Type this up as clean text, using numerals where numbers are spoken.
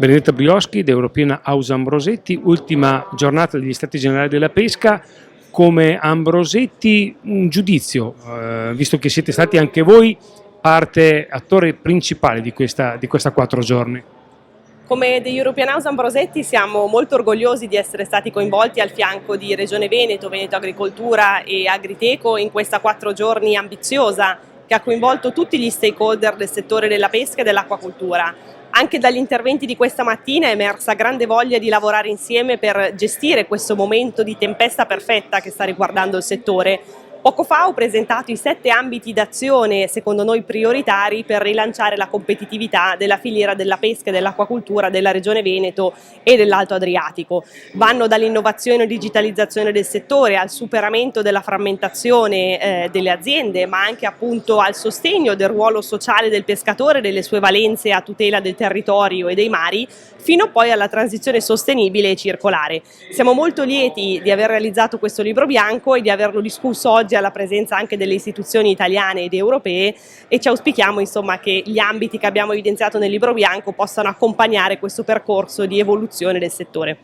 Benedetta Brioschi, da European House Ambrosetti, ultima giornata degli Stati Generali della Pesca. Come Ambrosetti, un giudizio, visto che siete stati anche voi attore principale di questa 4 giorni. Come The European House Ambrosetti siamo molto orgogliosi di essere stati coinvolti al fianco di Regione Veneto, Veneto Agricoltura e Agriteco in questa 4 giorni ambiziosa che ha coinvolto tutti gli stakeholder del settore della pesca e dell'acquacoltura. Anche dagli interventi di questa mattina è emersa grande voglia di lavorare insieme per gestire questo momento di tempesta perfetta che sta riguardando il settore. Poco fa ho presentato i 7 ambiti d'azione, secondo noi prioritari, per rilanciare la competitività della filiera della pesca e dell'acquacoltura della Regione Veneto e dell'Alto Adriatico. Vanno dall'innovazione e digitalizzazione del settore al superamento della frammentazione delle aziende, ma anche appunto al sostegno del ruolo sociale del pescatore e delle sue valenze a tutela del territorio e dei mari, fino poi alla transizione sostenibile e circolare. Siamo molto lieti di aver realizzato questo libro bianco e di averlo discusso oggi alla presenza anche delle istituzioni italiane ed europee, e ci auspichiamo insomma che gli ambiti che abbiamo evidenziato nel libro bianco possano accompagnare questo percorso di evoluzione del settore.